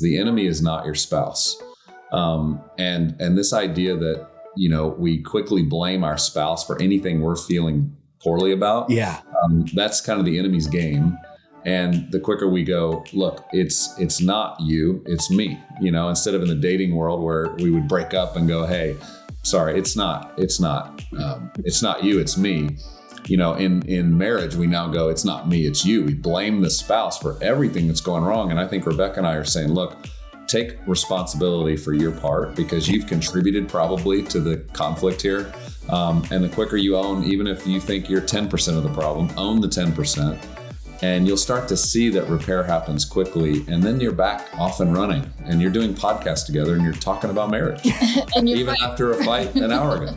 The enemy is not your spouse. And this idea that, we quickly blame our spouse for anything we're feeling poorly about. Yeah. That's kind of the enemy's game. And the quicker we go, look, it's not you, it's me, instead of in the dating world where we would break up and go, hey, sorry, it's not you, it's me. In marriage, we now go, it's not me, it's you. We blame the spouse for everything that's going wrong. And I think Rebekah and I are saying, look, take responsibility for your part because you've contributed probably to the conflict here. And the quicker you own, even if you think you're 10% of the problem, own the 10%. And you'll start to see that repair happens quickly. And then you're back off and running and you're doing podcasts together and you're talking about marriage, and even after a fight an hour ago.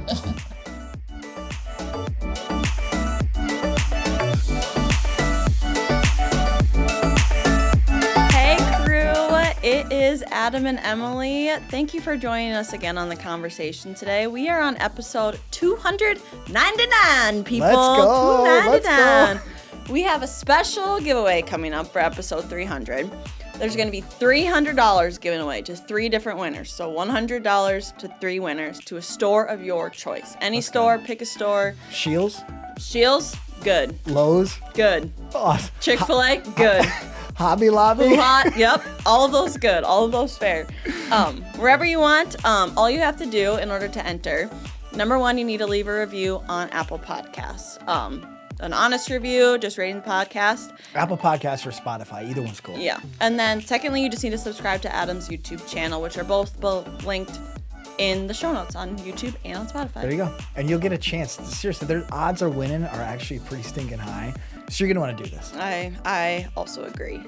It is Adam and Emily. Thank you for joining us again on the conversation today. We are on episode 299, people. Let's go. 299. Let's go. We have a special giveaway coming up for episode 300. There's going to be $300 given away to 3 different winners. So $100 to 3 winners to a store of your choice. Any store, pick a store. Scheels? Good. Lowe's? Good. Awesome. Chick-fil-A? Good. Hobby Lobby? Yep. All of those good. All of those fair. Wherever you want, all you have to do in order to enter, number 1, you need to leave a review on Apple Podcasts. An honest review, just rating the podcast. Apple Podcasts or Spotify. Either one's cool. Yeah. And then secondly, you just need to subscribe to Adam's YouTube channel, which are both linked in the show notes on YouTube and on Spotify. There you go. And you'll get a chance. Seriously, their odds of winning are actually pretty stinking high. So you're going to want to do this. I also agree.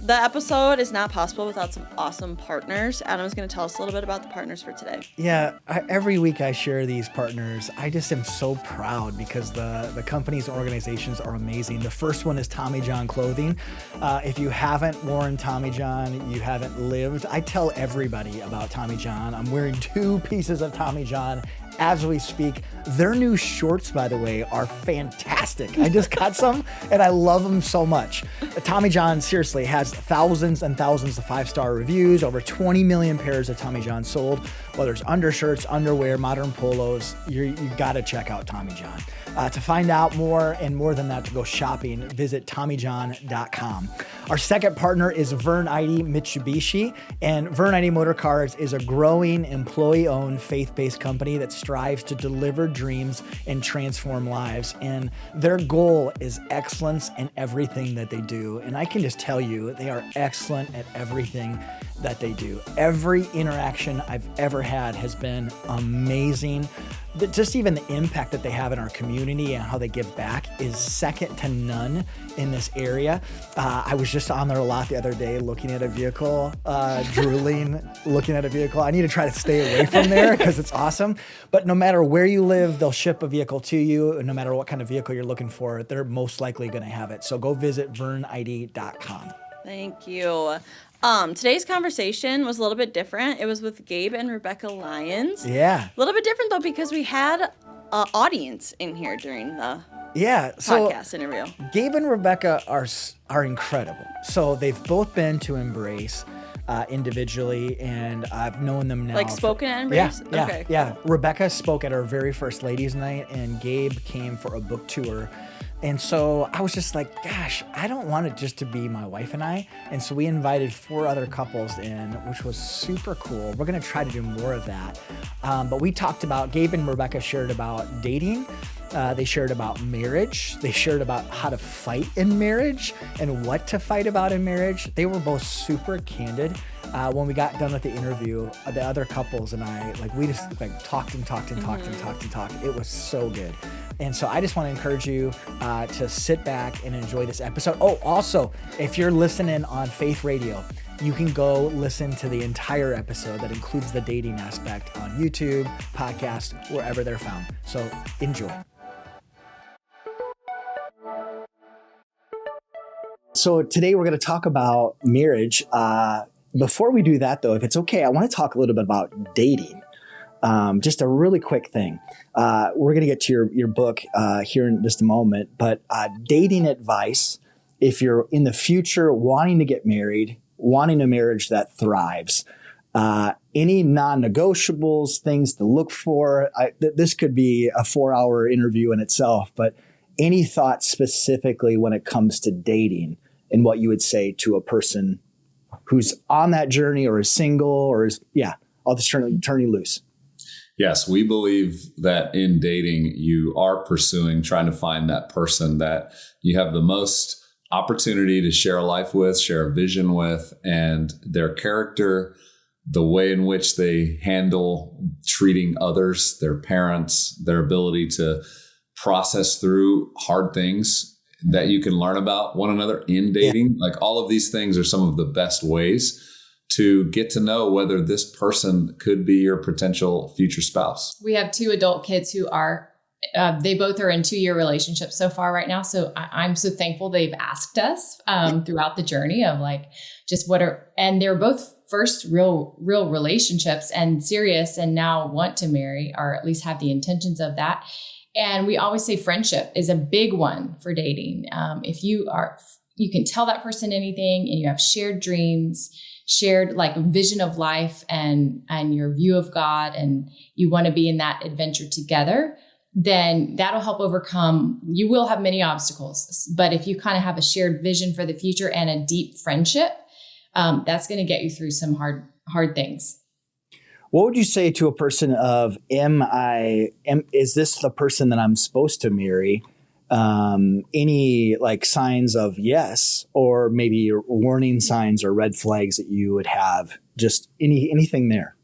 The episode is not possible without some awesome partners. Adam's going to tell us a little bit about the partners for today. Yeah, every week I share these partners. I just am so proud because the companies and organizations are amazing. The first one is Tommy John Clothing. If you haven't worn Tommy John, you haven't lived. I tell everybody about Tommy John. I'm wearing 2 pieces of Tommy John as we speak. Their new shorts, by the way, are fantastic. I just got some and I love them so much. Tommy John seriously has thousands and thousands of 5-star reviews, over 20 million pairs of Tommy John sold. Whether it's undershirts, underwear, modern polos, you got to check out Tommy John. To find out more and more than that, to go shopping, visit TommyJohn.com. Our second partner is Vern Eide Mitsubishi, and Vern Eide Motor Cars is a growing employee-owned faith-based company that strives to deliver dreams and transform lives. And their goal is excellence in everything that they do. And I can just tell you, they are excellent at everything that they do. Every interaction I've ever had has been amazing. Just even the impact that they have in our community and how they give back is second to none in this area. I was just on there a lot the other day looking at a vehicle, drooling, looking at a vehicle. I need to try to stay away from there because it's awesome. But no matter where you live, they'll ship a vehicle to you. And no matter what kind of vehicle you're looking for, they're most likely going to have it. So go visit verneid.com. Thank you. Today's conversation was a little bit different. It was with Gabe and Rebekah Lyons. Yeah. A little bit different, though, because we had an audience in here during the podcast interview. Gabe and Rebekah are incredible. So they've both been to Embrace individually, and I've known them now. Like spoken at Embrace? Yeah, okay. Yeah. Rebekah spoke at our very first ladies' night, and Gabe came for a book tour. And so I was just like, gosh, I don't want it just to be my wife and I. And so we invited 4 other couples in, which was super cool. We're going to try to do more of that. But we talked about, Gabe and Rebekah shared about dating. They shared about marriage. They shared about how to fight in marriage and what to fight about in marriage. They were both super candid. When we got done with the interview, the other couples and I, we just talked and talked and talked and talked and talked. It was so good. And so I just want to encourage you to sit back and enjoy this episode. Oh, also, if you're listening on Faith Radio, you can go listen to the entire episode that includes the dating aspect on YouTube, podcast, wherever they're found. So enjoy. So today we're going to talk about marriage. Before we do that, though, if it's okay, I want to talk a little bit about dating. Just a really quick thing. We're going to get to your book here in just a moment, but dating advice, if you're in the future wanting to get married, wanting a marriage that thrives, any non-negotiables, things to look for? This could be a 4-hour interview in itself, but any thoughts specifically when it comes to dating and what you would say to a person who's on that journey or is single or is, I'll just turn you loose. Yes, we believe that in dating, you are trying to find that person that you have the most opportunity to share a life with, share a vision with, and their character, the way in which they handle treating others, their parents, their ability to process through hard things that you can learn about one another in dating. Like all of these things are some of the best ways to get to know whether this person could be your potential future spouse. We have 2 adult kids who are, they both are in 2-year relationships so far right now. So I'm so thankful they've asked us throughout the journey of like, just and they're both first real relationships and serious and now want to marry or at least have the intentions of that. And we always say friendship is a big one for dating. If you can tell that person anything and you have shared dreams, shared like vision of life and your view of God, and you want to be in that adventure together, then that'll help overcome. You will have many obstacles, but if you kind of have a shared vision for the future and a deep friendship, that's going to get you through some hard things. What would you say to a person of, is this the person that I'm supposed to marry? Any like signs of yes, or maybe warning signs or red flags that you would have, just anything there?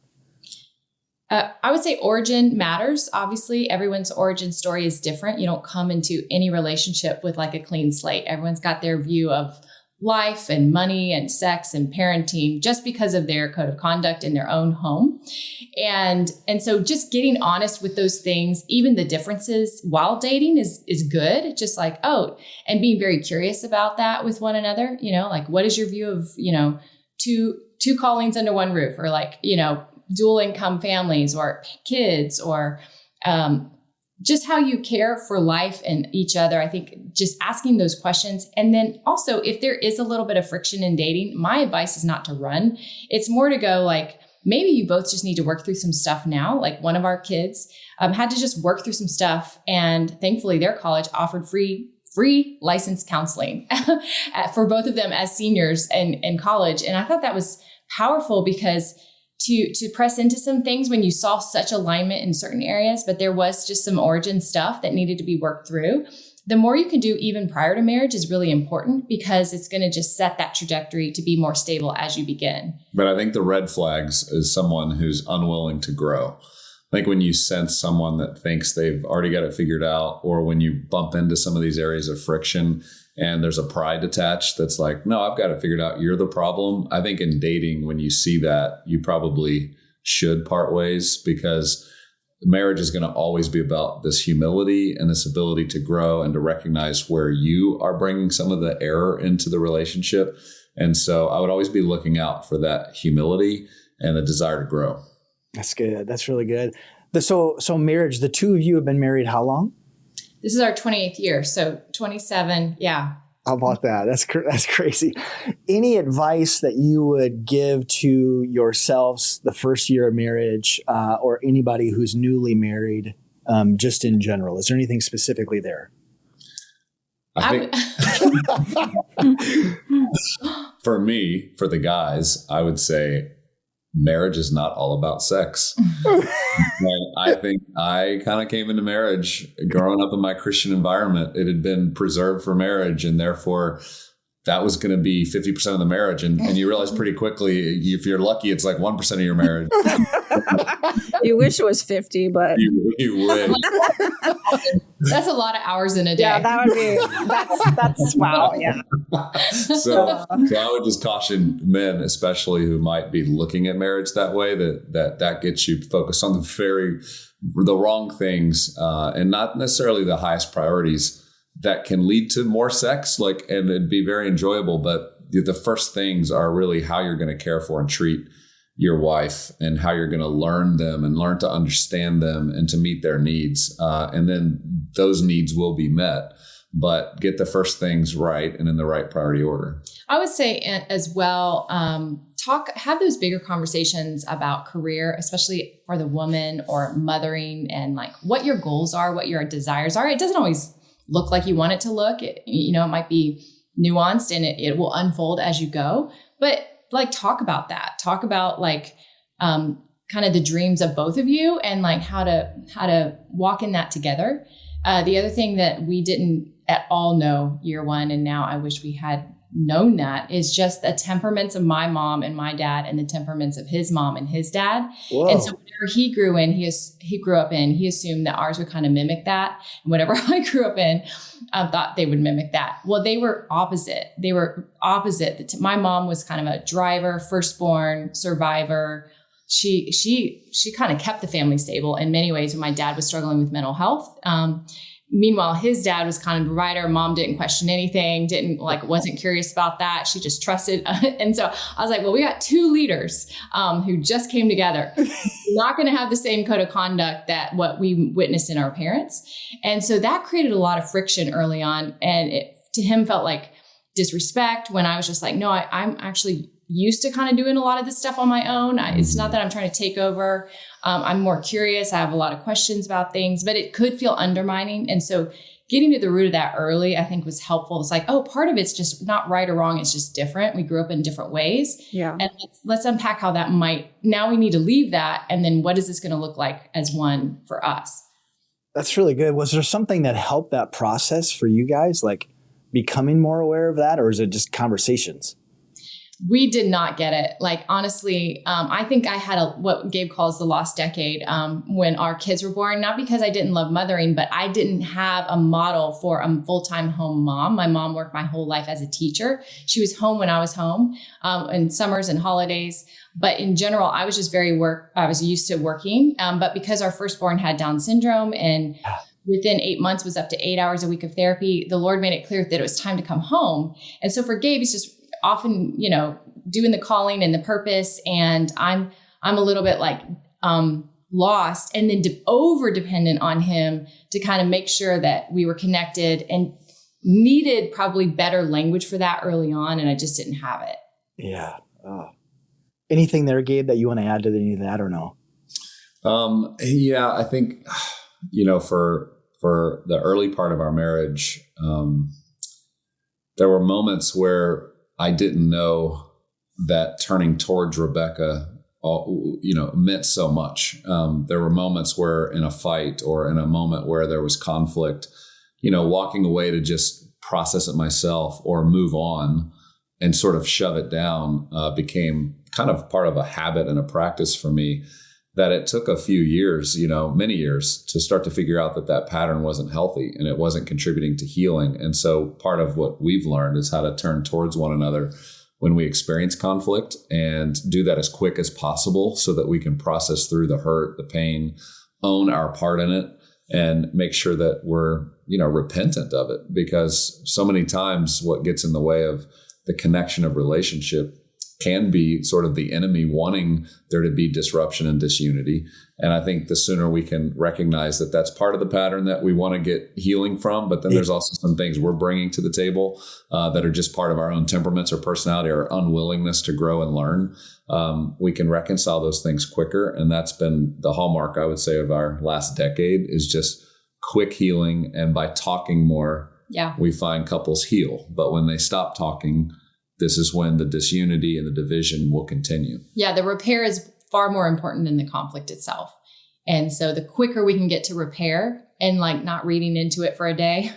I would say origin matters. Obviously, everyone's origin story is different. You don't come into any relationship with like a clean slate. Everyone's got their view of life and money and sex and parenting just because of their code of conduct in their own home. And so just getting honest with those things, even the differences while dating is good. Just like, and being very curious about that with one another, like what is your view of, two callings under one roof, or like, dual income families or kids, or just how you care for life and each other. I think just asking those questions. And then also, if there is a little bit of friction in dating, my advice is not to run. It's more to go like, maybe you both just need to work through some stuff now. Like one of our kids had to just work through some stuff. And thankfully their college offered free licensed counseling for both of them as seniors in college. And I thought that was powerful because to press into some things when you saw such alignment in certain areas, but there was just some origin stuff that needed to be worked through. The more you can do even prior to marriage is really important because it's going to just set that trajectory to be more stable as you begin. But I think the red flags is someone who's unwilling to grow. I think when you sense someone that thinks they've already got it figured out, or when you bump into some of these areas of friction and there's a pride attached that's like, no, I've got it figured out, you're the problem. I think in dating, when you see that, you probably should part ways, because marriage is going to always be about this humility and this ability to grow and to recognize where you are bringing some of the error into the relationship. And so I would always be looking out for that humility and the desire to grow. That's good. That's really good. So marriage, the 2 of you have been married how long? This is our 28th year. So 27. Yeah. How about that? That's crazy. Any advice that you would give to yourselves the first year of marriage, or anybody who's newly married, just in general? Is there anything specifically there? I think for me, for the guys, I would say marriage is not all about sex. I think I kind of came into marriage growing up in my Christian environment. It had been preserved for marriage, and therefore that was going to be 50% of the marriage. And you realize pretty quickly, if you're lucky, it's like 1% of your marriage. You wish it was 50, but you wish. That's a lot of hours in a day. Yeah, that would be, that's wow. Yeah. So I would just caution men, especially who might be looking at marriage that way, that gets you focused on the wrong things, and not necessarily the highest priorities that can lead to more sex, and it'd be very enjoyable. But the first things are really how you're going to care for and treat your wife, and how you're going to learn them and learn to understand them and to meet their needs. And then those needs will be met. but get the first things right and in the right priority order. I would say as well, have those bigger conversations about career, especially for the woman or mothering, and like what your goals are, what your desires are. It doesn't always look like you want it to look. It might be nuanced and it will unfold as you go, but like talk about that. Talk about like kind of the dreams of both of you and like how to walk in that together. The other thing that we didn't at all know year one, and now I wish we had known that, is just the temperaments of my mom and my dad and the temperaments of his mom and his dad. Whoa. And so whatever he grew up in, he assumed that ours would kind of mimic that. And whatever I grew up in, I thought they would mimic that. Well, they were opposite. My mom was kind of a driver, firstborn, survivor. She kind of kept the family stable in many ways when my dad was struggling with mental health. Meanwhile, his dad was kind of a provider. Mom didn't question anything, wasn't curious about that. She just trusted. And so I was like, well, we got two leaders who just came together. Not going to have the same code of conduct that what we witnessed in our parents. And so that created a lot of friction early on. And it, to him, felt like disrespect when I was just like, no, I'm actually used to kind of doing a lot of this stuff on my own. It's not that I'm trying to take over. I'm more curious. I have a lot of questions about things, but it could feel undermining. And so getting to the root of that early, I think, was helpful. It's like, oh, part of it's just not right or wrong. It's just different. We grew up in different ways. Yeah. And let's unpack how that now we need to leave that. And then what is this going to look like as one for us? That's really good. Was there something that helped that process for you guys, like becoming more aware of that, or is it just conversations? We did not get it. Like, honestly, I think I had what Gabe calls the lost decade when our kids were born, not because I didn't love mothering, but I didn't have a model for a full-time home mom. My mom worked my whole life as a teacher. She was home when I was home in summers and holidays. But in general, I was just I was used to working. But because our firstborn had Down syndrome and within 8 months was up to 8 hours a week of therapy, the Lord made it clear that it was time to come home. And so for Gabe, he's just often, doing the calling and the purpose. And I'm a little bit like lost, and then over dependent on him to kind of make sure that we were connected, and needed probably better language for that early on. And I just didn't have it. Yeah. Oh. Anything there, Gabe, that you want to add to any of that or no? Yeah, I think, for the early part of our marriage, there were moments where I didn't know that turning towards Rebekah, meant so much. There were moments where in a fight or in a moment where there was conflict, walking away to just process it myself or move on and sort of shove it down became kind of part of a habit and a practice for me, that it took a few years, many years, to start to figure out that pattern wasn't healthy and it wasn't contributing to healing. And so part of what we've learned is how to turn towards one another when we experience conflict, and do that as quick as possible so that we can process through the hurt, the pain, own our part in it, and make sure that we're, repentant of it. Because so many times what gets in the way of the connection of relationship can be sort of the enemy wanting there to be disruption and disunity. And I think the sooner we can recognize that that's part of the pattern that we want to get healing from, but then there's also some things we're bringing to the table that are just part of our own temperaments or personality or unwillingness to grow and learn. We can reconcile those things quicker. And that's been the hallmark, I would say, of our last decade, is just quick healing. And by talking more, we find couples heal. But when they stop talking, this is when the disunity and the division will continue. Yeah, the repair is far more important than the conflict itself. And so the quicker we can get to repair and not reading into it for a day,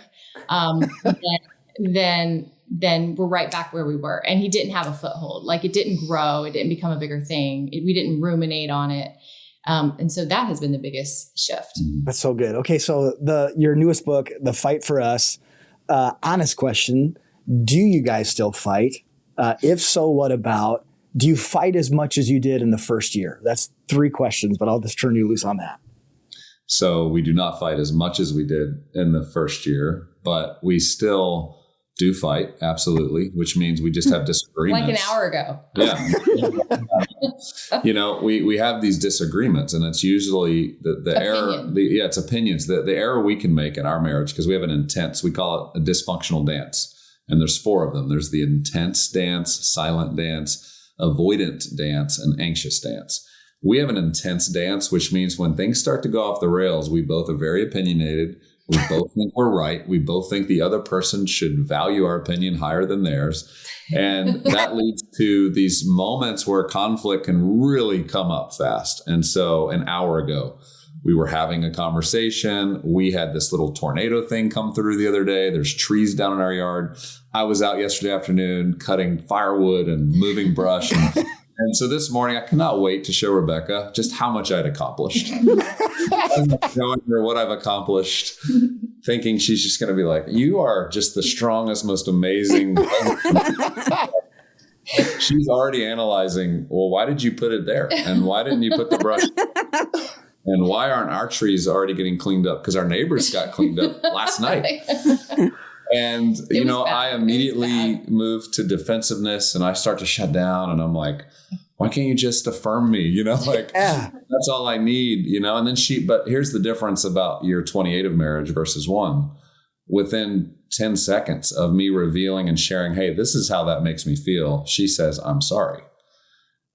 then we're right back where we were. And he didn't have a foothold. It didn't grow. It didn't become a bigger thing. We didn't ruminate on it. And so that has been the biggest shift. That's so good. Okay, so your newest book, The Fight for Us, honest question, do you guys still fight? If so, what about? Do you fight as much as you did in the first year? That's 3 questions, but I'll just turn you loose on that. So we do not fight as much as we did in the first year, but we still do fight, absolutely, which means we just have disagreements. Like an hour ago. Yeah. we have these disagreements, and it's usually the error. It's opinions. The error we can make in our marriage, because we have an intense, we call it a dysfunctional dance. And there's 4 of them. There's the intense dance, silent dance, avoidant dance, and anxious dance. We have an intense dance, which means when things start to go off the rails, we both are very opinionated. We both think we're right. We both think the other person should value our opinion higher than theirs. And that leads to these moments where conflict can really come up fast. And so an hour ago, we were having a conversation. We had this little tornado thing come through the other day. There's trees down in our yard. I was out yesterday afternoon cutting firewood and moving brush. And so this morning, I cannot wait to show Rebekah just how much I'd accomplished. I'm showing her what I've accomplished, thinking she's just going to be like, you are just the strongest, most amazing. She's already analyzing, well, why did you put it there? And why didn't you put the brush? And why aren't our trees already getting cleaned up? Because our neighbors got cleaned up last night. And, I immediately moved to defensiveness, and I start to shut down, and I'm like, why can't you just affirm me? That's all I need, and then but here's the difference about year 28 of marriage versus 1. Within 10 seconds of me revealing and sharing, hey, this is how that makes me feel, she says, I'm sorry.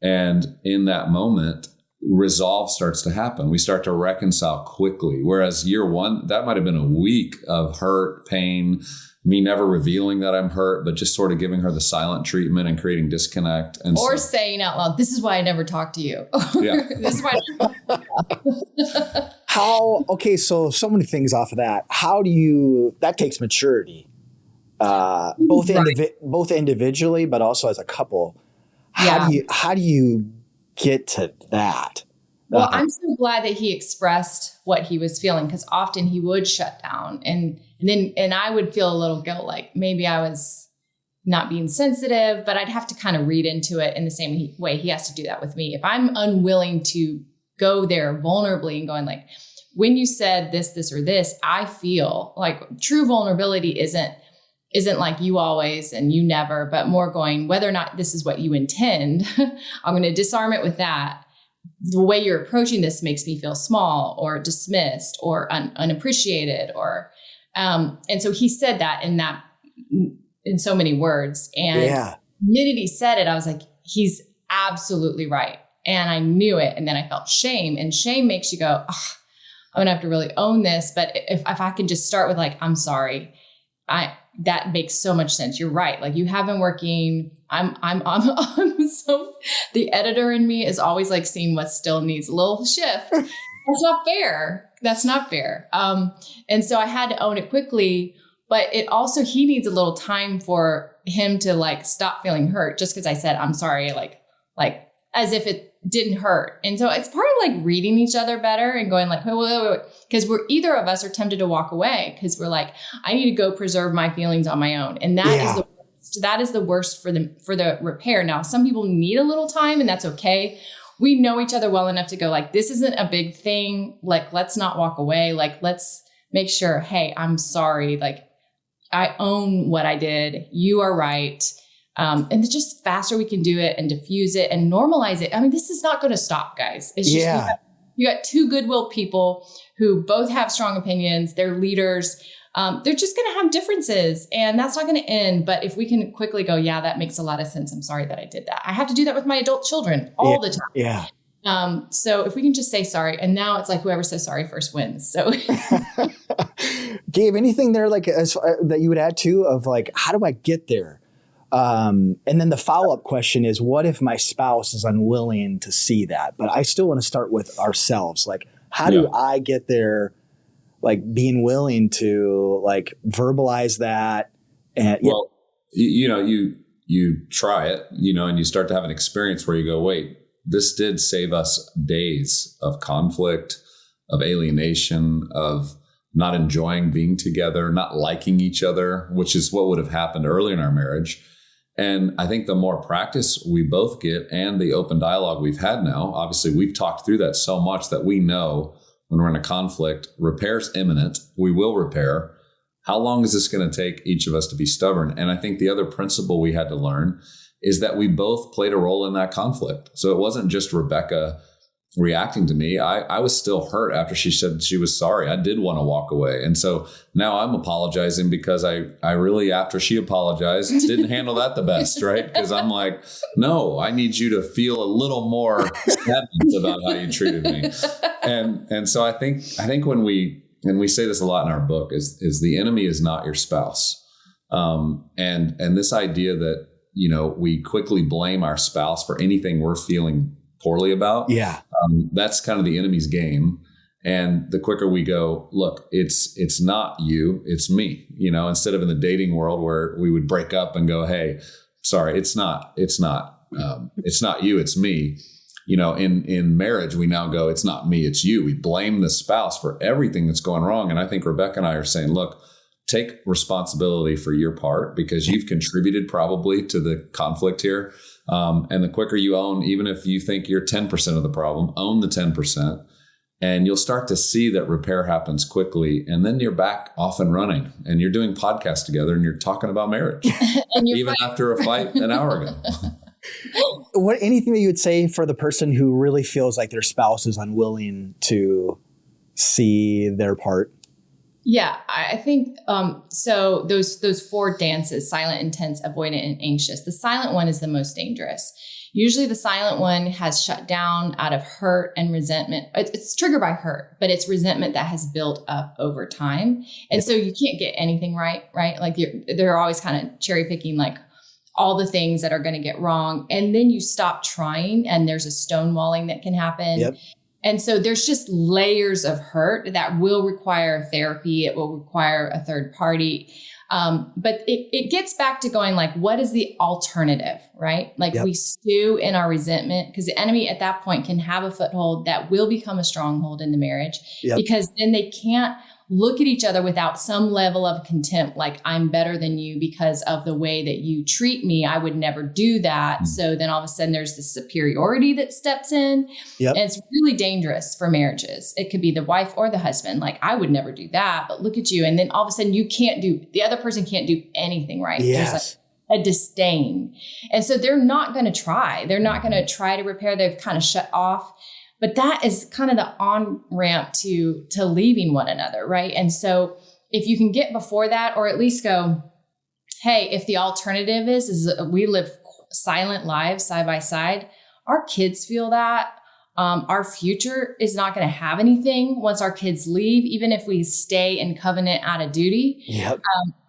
And in that moment, resolve starts to happen. We start to reconcile quickly. Whereas year 1, that might have been a week of hurt, pain, me never revealing that I'm hurt, but just sort of giving her the silent treatment and creating disconnect. And saying out loud, this is why I never talk to you. Yeah. This is why. So many things off of that. That takes maturity, both individually, but also as a couple. How do you get to that? Well, I'm so glad that he expressed what he was feeling, because often he would shut down and I would feel a little guilt, like maybe I was not being sensitive, but I'd have to kind of read into it in the same way he has to do that with me. If I'm unwilling to go there vulnerably and going like, when you said this, or this, I feel like true vulnerability isn't like you always and you never, but more going, whether or not this is what you intend, I'm going to disarm it with that. The way you're approaching this makes me feel small or dismissed or unappreciated or, and so he said that in so many words. And the minute he said it, I was like, he's absolutely right. And I knew it. And then I felt shame, and shame makes you go, oh, I'm gonna have to really own this. But if I can just start with like, I'm sorry, that makes so much sense. You're right. Like, you have been working. I'm so, the editor in me is always like seeing what still needs a little shift. That's not fair. That's not fair. And so I had to own it quickly, but it also, he needs a little time for him to like stop feeling hurt just because I said, I'm sorry, like as if it didn't hurt. And so it's part of like reading each other better and going like, wait. Because either of us are tempted to walk away because we're like, I need to go preserve my feelings on my own. And that is the worst for the repair. Now, some people need a little time, and that's okay. We know each other well enough to go like, this isn't a big thing. Like, let's not walk away. Like, let's make sure, hey, I'm sorry. Like, I own what I did. You are right. And the just faster we can do it and diffuse it and normalize it. I mean, this is not going to stop, guys. It's just, you got two goodwill people who both have strong opinions. They're leaders. They're just going to have differences, and that's not going to end. But if we can quickly go, yeah, that makes a lot of sense. I'm sorry that I did that. I have to do that with my adult children all the time. Yeah. So if we can just say sorry, and now it's like whoever says sorry first wins. So Gabe, anything there like that you would add to of like, how do I get there? And then the follow-up question is, what if my spouse is unwilling to see that? But I still want to start with ourselves. Like, how do I get there? Like, being willing to like verbalize that. And you try it, and you start to have an experience where you go, wait, this did save us days of conflict, of alienation, of not enjoying being together, not liking each other, which is what would have happened early in our marriage. And I think the more practice we both get and the open dialogue we've had now, obviously we've talked through that so much that we know when we're in a conflict, repair's imminent. We will repair. How long is this going to take each of us to be stubborn? And I think the other principle we had to learn is that we both played a role in that conflict. So it wasn't just Rebekah reacting to me. I was still hurt after she said she was sorry. I did want to walk away. And so now I'm apologizing because I really, after she apologized, didn't handle that the best, right? Because I'm like, no, I need you to feel a little more sadness about how you treated me. And so I think when we say this a lot in our book is the enemy is not your spouse. And this idea that, we quickly blame our spouse for anything we're feeling poorly about. Yeah. That's kind of the enemy's game. And the quicker we go, look, it's not you, it's me, instead of in the dating world where we would break up and go, hey, sorry, it's not you, it's me. In marriage, we now go, it's not me, it's you. We blame the spouse for everything that's going wrong. And I think Rebekah and I are saying, look, take responsibility for your part because you've contributed probably to the conflict here. And the quicker you own, even if you think you're 10% of the problem, own the 10%. And you'll start to see that repair happens quickly. And then you're back off and running and you're doing podcasts together and you're talking about marriage, even after a fight an hour ago. Anything that you would say for the person who really feels like their spouse is unwilling to see their part? Yeah, I think so. Those 4 dances: silent, intense, avoidant, and anxious. The silent one is the most dangerous. Usually the silent one has shut down out of hurt and resentment. It's triggered by hurt, but it's resentment that has built up over time. And so you can't get anything right? Like they're always kind of cherry picking like all the things that are going to get wrong. And then you stop trying and there's a stonewalling that can happen. Yep. And so there's just layers of hurt that will require therapy. It will require a third party. But it gets back to going like, what is the alternative, right? Like we stew in our resentment because the enemy at that point can have a foothold that will become a stronghold in the marriage because then they can't look at each other without some level of contempt. Like I'm better than you because of the way that you treat me. I would never do that. So then all of a sudden there's this superiority that steps in. And it's really dangerous for marriages. It could be the wife or the husband. Like I would never do that, but look at you. And then all of a sudden the other person can't do anything right. Yes. There's like a disdain. And so they're not going to try. They're not going to try to repair. They've kind of shut off. But that is kind of the on-ramp to leaving one another, right? And so if you can get before that, or at least go, hey, if the alternative is we live silent lives side by side, our kids feel that. Our future is not going to have anything once our kids leave, even if we stay in covenant out of duty. Yep.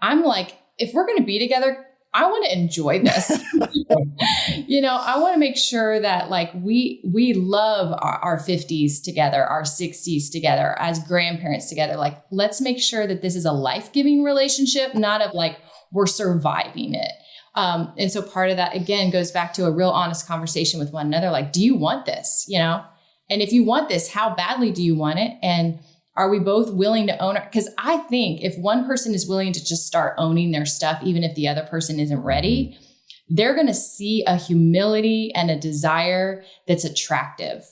I'm like, if we're going to be together, I want to enjoy this. I want to make sure that like we love our 50s together, our 60s together, as grandparents together. Like, let's make sure that this is a life-giving relationship, not of like, we're surviving it. And so part of that, again, goes back to a real honest conversation with one another. Like, do you want this? And if you want this, how badly do you want it? And are we both willing to own it? Because I think if one person is willing to just start owning their stuff, even if the other person isn't ready, they're going to see a humility and a desire that's attractive.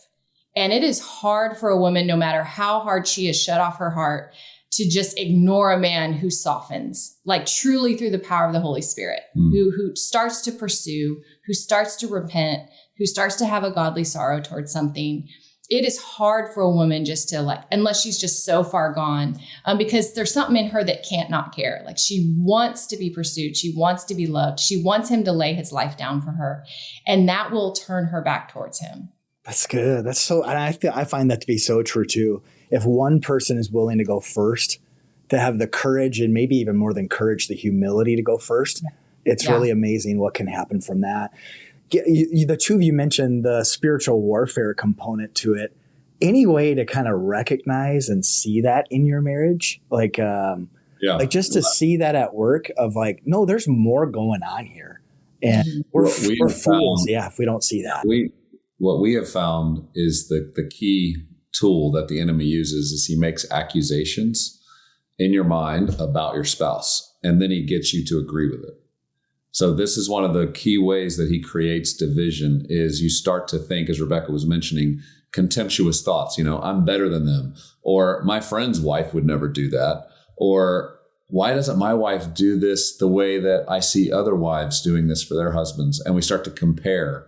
And it is hard for a woman, no matter how hard she has shut off her heart, to just ignore a man who softens, like truly through the power of the Holy Spirit, who starts to pursue, who starts to repent, who starts to have a godly sorrow towards something. It is hard for a woman just to like, unless she's just so far gone, because there's something in her that can't not care. Like she wants to be pursued. She wants to be loved. She wants him to lay his life down for her. And that will turn her back towards him. That's good. That's so, and I find that to be so true too. If one person is willing to go first, to have the courage and maybe even more than courage, the humility to go first, it's really amazing what can happen from that. The two of you mentioned the spiritual warfare component to it. Any way to kind of recognize and see that in your marriage? Like just to see that at work of like, no, there's more going on here. And we're fools. If we don't see that. What we have found is the key tool that the enemy uses is he makes accusations in your mind about your spouse, and then he gets you to agree with it. So this is one of the key ways that he creates division is you start to think, as Rebekah was mentioning, contemptuous thoughts. I'm better than them, or my friend's wife would never do that, or why doesn't my wife do this the way that I see other wives doing this for their husbands? And we start to compare.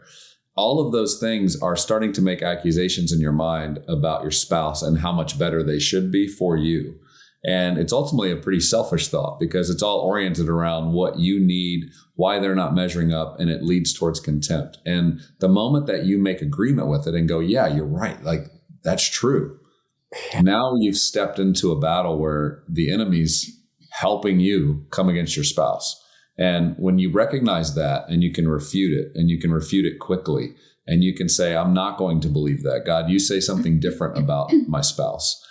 All of those things are starting to make accusations in your mind about your spouse and how much better they should be for you. And it's ultimately a pretty selfish thought because it's all oriented around what you need, why they're not measuring up, and it leads towards contempt. And the moment that you make agreement with it and go, yeah, you're right, like that's true. Now you've stepped into a battle where the enemy's helping you come against your spouse. And when you recognize that and you can refute it, and you can refute it quickly, and you can say, I'm not going to believe that. God, you say something different about my spouse.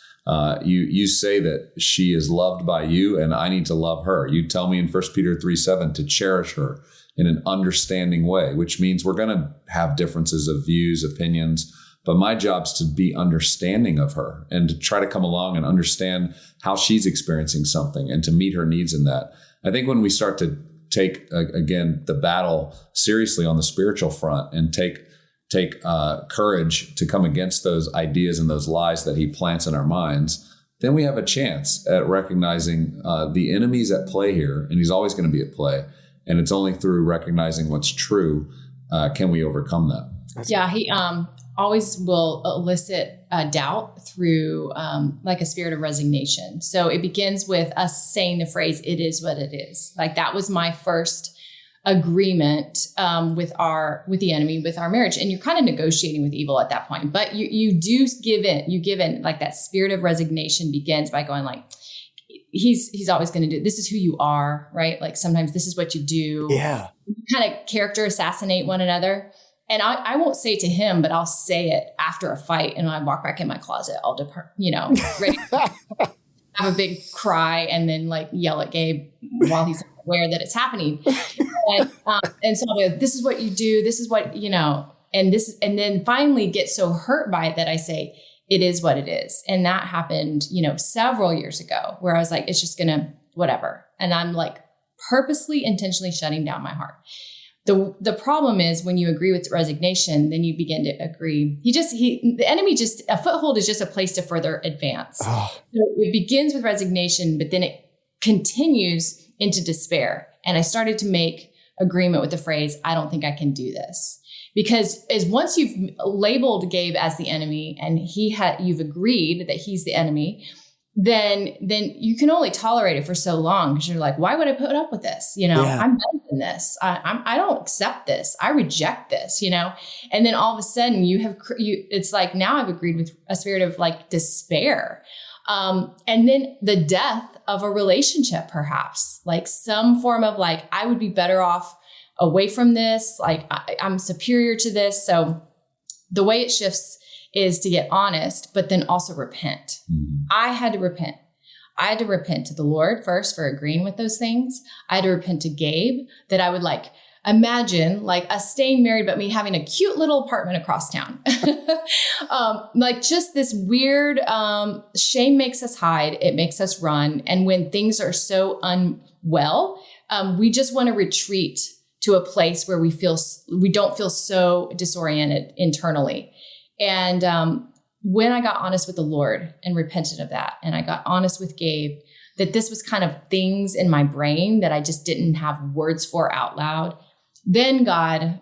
You say that she is loved by you and I need to love her. You tell me in 1 Peter 3:7 to cherish her in an understanding way, which means we're going to have differences of views, opinions, but my job's to be understanding of her and to try to come along and understand how she's experiencing something and to meet her needs in that. I think when we start to take, again, the battle seriously on the spiritual front and take courage to come against those ideas and those lies that he plants in our minds, then we have a chance at recognizing the enemy's at play here, and he's always going to be at play. And it's only through recognizing what's true can we overcome that. Yeah, he always will elicit doubt through like a spirit of resignation. So it begins with us saying the phrase, it is what it is. Like that was my first agreement with the enemy, with our marriage. And you're kind of negotiating with evil at that point, but you do give in, like that spirit of resignation begins by going like, he's always going to do, this is who you are, right? Like sometimes this is what you do. Yeah. You kind of character assassinate one another. And I won't say it to him, but I'll say it after a fight. And when I walk back in my closet, I'll depart, ready to have a big cry and then like yell at Gabe while he's aware that it's happening. And so I'll be like, this is what you do. This is what, and then finally get so hurt by it that I say, it is what it is. And that happened, several years ago where I was like, it's just gonna, whatever. And I'm like purposely, intentionally shutting down my heart. The problem is when you agree with resignation, then you begin to agree. The enemy a foothold is just a place to further advance. Oh. So it begins with resignation, but then it continues into despair. And I started to make agreement with the phrase, I don't think I can do this. Because once you've labeled Gabe as the enemy and you've agreed that he's the enemy, then you can only tolerate it for so long because you're like, why would I put up with this? I'm better than this. I don't accept this. I reject this, and then all of a sudden it's like, now I've agreed with a spirit of like despair. And then the death of a relationship, perhaps like some form of like, I would be better off away from this. Like I'm superior to this. So the way it shifts is to get honest, but then also repent. Mm-hmm. I had to repent. I had to repent to the Lord first for agreeing with those things. I had to repent to Gabe that I would like imagine like us staying married, but me having a cute little apartment across town. Like just this weird, shame makes us hide. It makes us run. And when things are so unwell, we just want to retreat to a place where we don't feel so disoriented internally. And when I got honest with the Lord and repented of that, and I got honest with Gabe, that this was kind of things in my brain that I just didn't have words for out loud, then God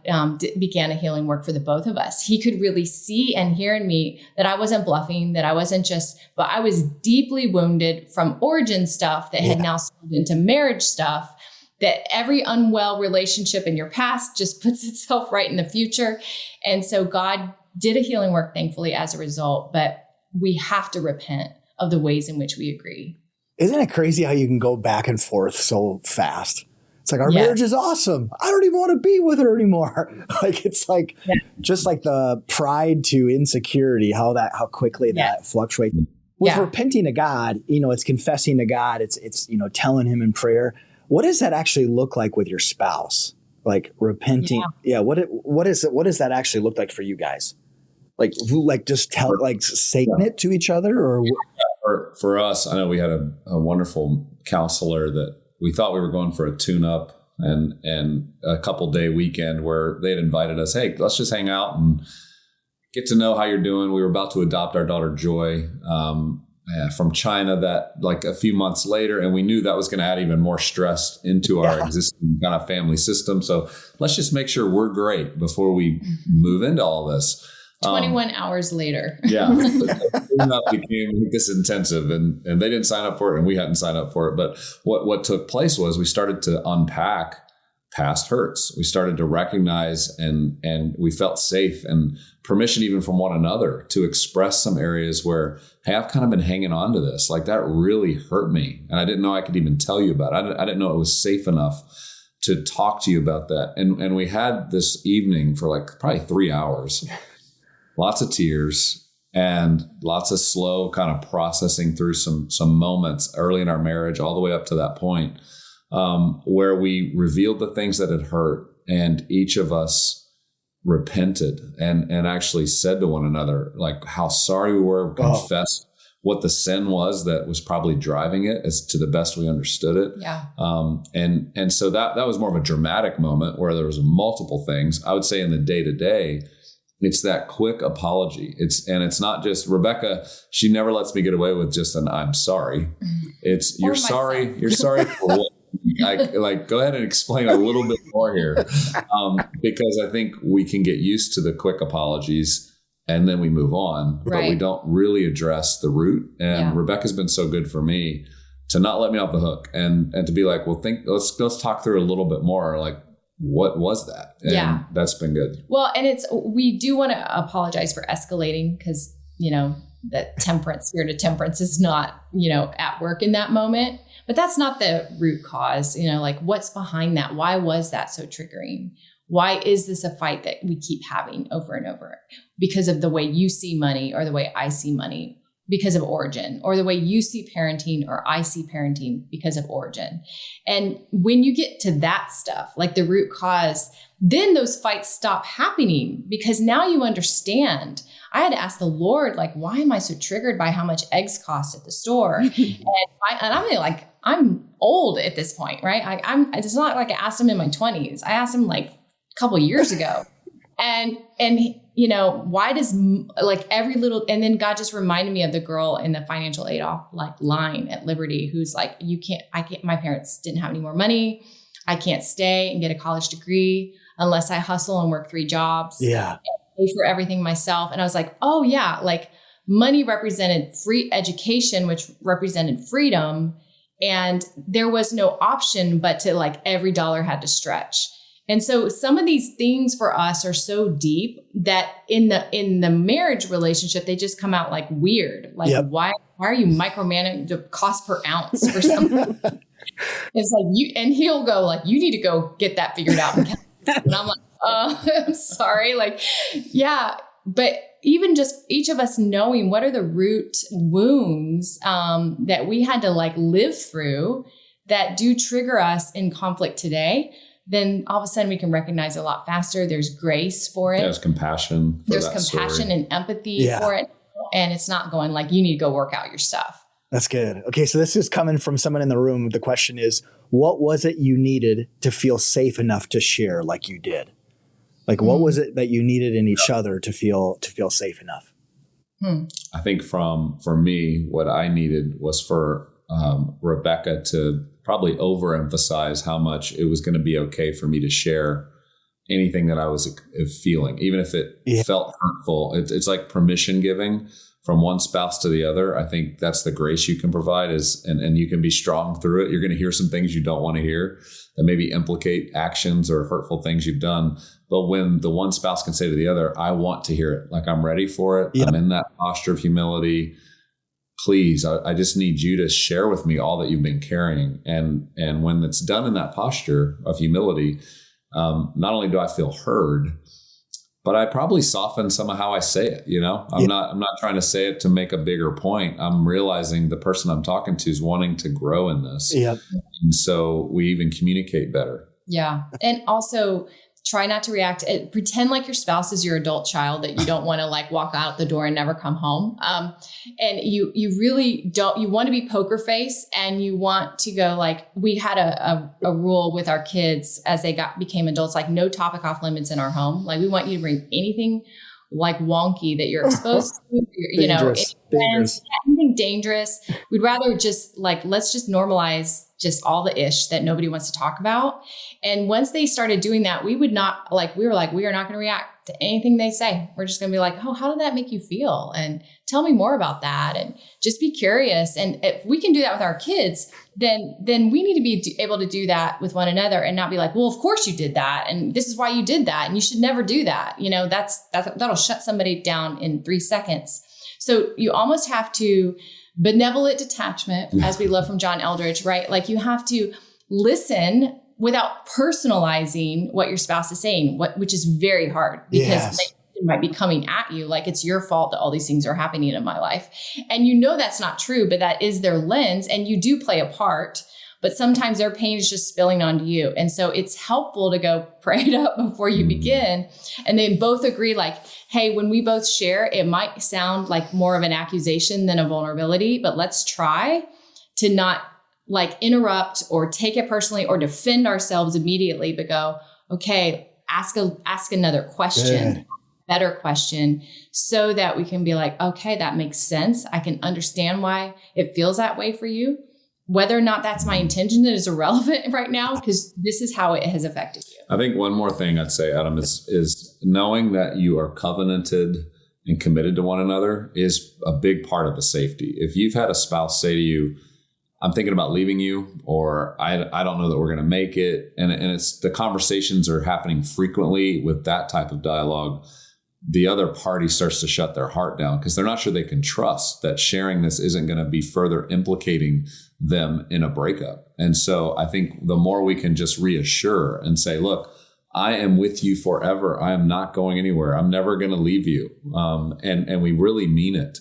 began a healing work for the both of us. He could really see and hear in me that I wasn't bluffing, that I wasn't but I was deeply wounded from origin stuff that had now spilled into marriage stuff, that every unwell relationship in your past just puts itself right in the future. And so God did a healing work, thankfully, as a result, but we have to repent of the ways in which we agree. Isn't it crazy how you can go back and forth so fast? It's like, our marriage is awesome. I don't even want to be with her anymore. Like, it's like, just like the pride to insecurity, how quickly that fluctuates. With repenting to God, it's confessing to God. It's telling him in prayer. What does that actually look like with your spouse? Like repenting. Yeah. What does that actually look like for you guys? Like just saying it to each other, or for us, I know we had a wonderful counselor that we thought we were going for a tune-up and a couple day weekend where they had invited us, hey, let's just hang out and get to know how you're doing. We were about to adopt our daughter Joy, from China that like a few months later, and we knew that was going to add even more stress into our existing kind of family system. So let's just make sure we're great before we move into all this. 21 hours later. Yeah. That became this intensive and they didn't sign up for it and we hadn't signed up for it. But what took place was we started to unpack past hurts. We started to recognize and we felt safe and permission even from one another to express some areas where, hey, I've kind of been hanging on to this. Like that really hurt me. And I didn't know I could even tell you about it. I didn't know it was safe enough to talk to you about that. And we had this evening for like probably 3 hours. Lots of tears and lots of slow kind of processing through some moments early in our marriage, all the way up to that point, where we revealed the things that had hurt, and each of us repented and actually said to one another, like how sorry we were, confessed what the sin was that was probably driving it as to the best we understood it. Yeah. And so that was more of a dramatic moment where there was multiple things. I would say in the day-to-day, it's that quick apology. It's not just Rebekah. She never lets me get away with just an "I'm sorry." It's you're sorry. You're sorry for what? Go ahead and explain a little bit more here, because I think we can get used to the quick apologies and then we move on, but we don't really address the root. And Rebekah's been so good for me to not let me off the hook and to be like, well, let's talk through a little bit more. Like, what was that? And that's been good. Well, and we do want to apologize for escalating because, that spirit of temperance is not, at work in that moment, but that's not the root cause, like what's behind that? Why was that so triggering? Why is this a fight that we keep having over and over? Because of the way you see money or the way I see money because of origin, or the way you see parenting or I see parenting because of origin. And when you get to that stuff, like the root cause, then those fights stop happening because now you understand. I had to ask the Lord, like, why am I so triggered by how much eggs cost at the store? I'm old at this point, right? It's not like I asked him in my 20s. I asked him like a couple years ago. And why does every little, and then God just reminded me of the girl in the financial aid line at Liberty, who's like, my parents didn't have any more money. I can't stay and get a college degree unless I hustle and work 3 jobs. Yeah. And pay for everything myself. And I was like, oh yeah, like money represented free education, which represented freedom. And there was no option but to every dollar had to stretch. And so some of these things for us are so deep that in the marriage relationship, they just come out like weird. Why are you micromanaging the cost per ounce for something? It's like and he'll go like, you need to go get that figured out. And I'm like, I'm sorry. But even just each of us knowing what are the root wounds that we had to live through that do trigger us in conflict today, then all of a sudden we can recognize a lot faster. There's grace for it. There's compassion. There's compassion and empathy for it. And it's not going like, you need to go work out your stuff. That's good. Okay. So this is coming from someone in the room. The question is, what was it you needed to feel safe enough to share like you did? What was it that you needed in each other to feel safe enough? I think for me, what I needed was for Rebekah to probably overemphasize how much it was going to be okay for me to share anything that I was feeling, even if it felt hurtful. It's like permission giving from one spouse to the other. I think that's the grace you can provide and you can be strong through it. You're going to hear some things you don't want to hear that maybe implicate actions or hurtful things you've done. But when the one spouse can say to the other, I want to hear it, like I'm ready for it. Yep. I'm in that posture of humility. Please, I just need you to share with me all that you've been carrying. And when it's done in that posture of humility, not only do I feel heard, but I probably soften some of how I say it. I'm not trying to say it to make a bigger point. I'm realizing the person I'm talking to is wanting to grow in this. Yep. And so we even communicate better. Yeah. And also try not to react. Pretend like your spouse is your adult child that you don't want to walk out the door and never come home. And you really don't, you want to be poker face and you want to go we had a rule with our kids as they became adults, no topic off limits in our home. We want you to bring anything like wonky that you're exposed to, Dangerous. anything dangerous. We'd rather just like, let's just normalize just all the ish that nobody wants to talk about. And once they started doing that, we were not going to react to anything they say. We're just going to be like, oh, how did that make you feel? And tell me more about that. And just be curious. And if we can do that with our kids, then we need to be able to do that with one another and not be like, well, of course you did that. And this is why you did that. And you should never do that. That'll shut somebody down in 3 seconds. So you almost have to benevolent detachment, as we love from John Eldridge, right? Like you have to listen without personalizing what your spouse is saying, which is very hard because they might be coming at you like it's your fault that all these things are happening in my life. And that's not true, but that is their lens and you do play a part, but sometimes their pain is just spilling onto you. And so it's helpful to go pray it up before you begin. And they both agree like, hey, when we both share, it might sound like more of an accusation than a vulnerability, but let's try to not like interrupt or take it personally or defend ourselves immediately, but go, okay, ask another question, better question, so that we can be like, okay, that makes sense. I can understand why it feels that way for you. Whether or not that's my intention is irrelevant right now because this is how it has affected you. I think one more thing I'd say, Adam, is knowing that you are covenanted and committed to one another is a big part of the safety. If you've had a spouse say to you, I'm thinking about leaving you, or I don't know that we're going to make it. And it's the conversations are happening frequently with that type of dialogue. The other party starts to shut their heart down because they're not sure they can trust that sharing this isn't going to be further implicating them in a breakup. And so I think the more we can just reassure and say, look, I am with you forever. I am not going anywhere. I'm never going to leave you. And we really mean it.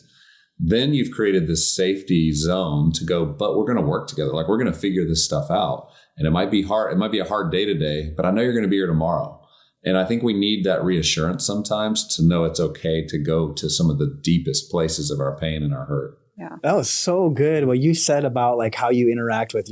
Then you've created this safety zone to go, but we're going to work together. Like we're going to figure this stuff out. And it might be hard. It might be a hard day today, but I know you're going to be here tomorrow. And I think we need that reassurance sometimes to know it's okay to go to some of the deepest places of our pain and our hurt. Yeah. That was so good. What you said about like how you interact with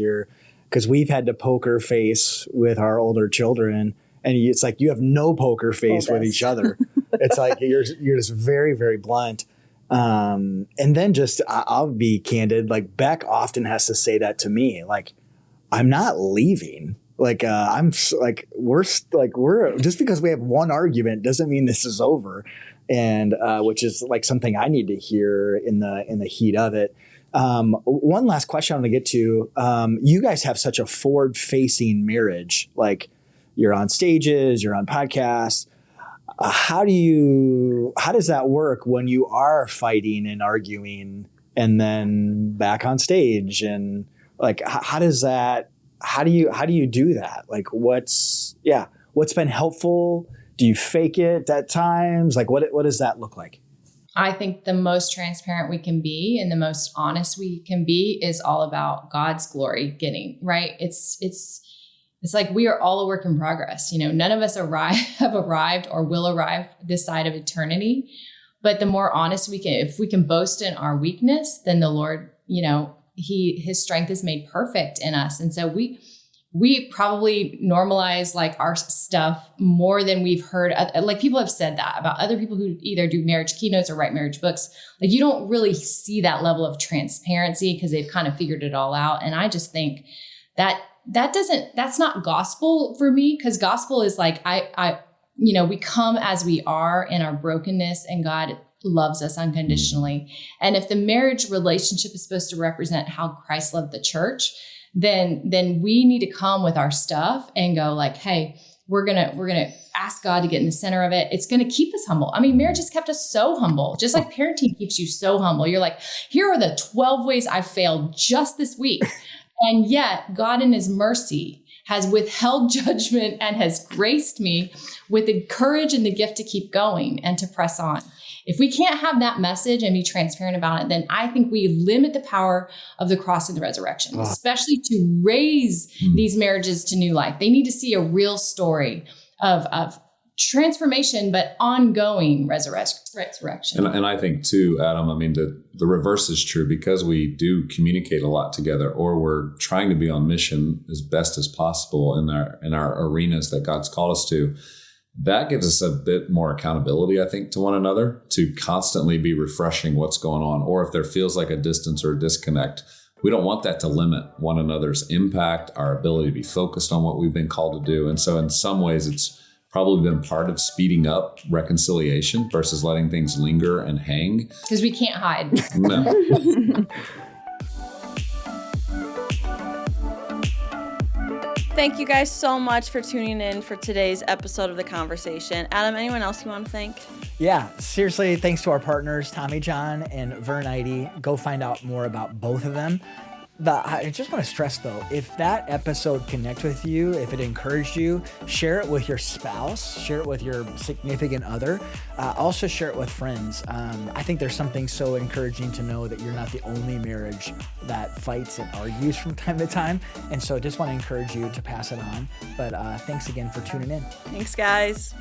because we've had to poker face with our older children and it's like, you have no poker face with each other. It's like, you're just very, very blunt. And then just, I'll be candid. Like Beck often has to say that to me, like, I'm not leaving. Like, we're just because we have one argument doesn't mean this is over. And, which is like something I need to hear in the heat of it. One last question I want to get to, you guys have such a forward facing marriage. Like you're on stages, you're on podcasts. How does that work when you are fighting and arguing and then back on stage? And like, how do you do that? Like what's been helpful? Do you fake it at times? Like what does that look like? I think the most transparent we can be and the most honest we can be is all about God's glory getting right. It's like we are all a work in progress. None of us have arrived or will arrive this side of eternity. But the more honest if we can boast in our weakness, then the Lord, his strength is made perfect in us. And so we probably normalize like our stuff more than we've heard. Like people have said that about other people who either do marriage keynotes or write marriage books. Like you don't really see that level of transparency because they've kind of figured it all out. And I just think that's not gospel for me, because gospel is like, we come as we are in our brokenness and God loves us unconditionally. And if the marriage relationship is supposed to represent how Christ loved the church, then we need to come with our stuff and go like, hey, we're going to ask God to get in the center of it. It's going to keep us humble. I mean, marriage has kept us so humble, just like parenting keeps you so humble. You're like, here are the 12 ways I failed just this week. And yet God in his mercy has withheld judgment and has graced me with the courage and the gift to keep going and to press on. If we can't have that message and be transparent about it, then I think we limit the power of the cross and the resurrection, especially to raise these marriages to new life. They need to see a real story of transformation, but ongoing resurrection. And I think too, Adam, I mean, the reverse is true, because we do communicate a lot together, or we're trying to be on mission as best as possible in our arenas that God's called us to. that gives us a bit more accountability, I think, to one another to constantly be refreshing what's going on. Or if there feels like a distance or a disconnect, we don't want that to limit one another's impact, our ability to be focused on what we've been called to do. And so in some ways, it's probably been part of speeding up reconciliation versus letting things linger and hang. Because we can't hide. No. Thank you guys so much for tuning in for today's episode of The Conversation. Adam, anyone else you want to thank? Yeah, seriously, thanks to our partners, Tommy John and Vern Eide. Go find out more about both of them. I just want to stress, though, if that episode connects with you, if it encouraged you, share it with your spouse, share it with your significant other, also share it with friends. I think there's something so encouraging to know that you're not the only marriage that fights and argues from time to time. And so I just want to encourage you to pass it on. But thanks again for tuning in. Thanks, guys.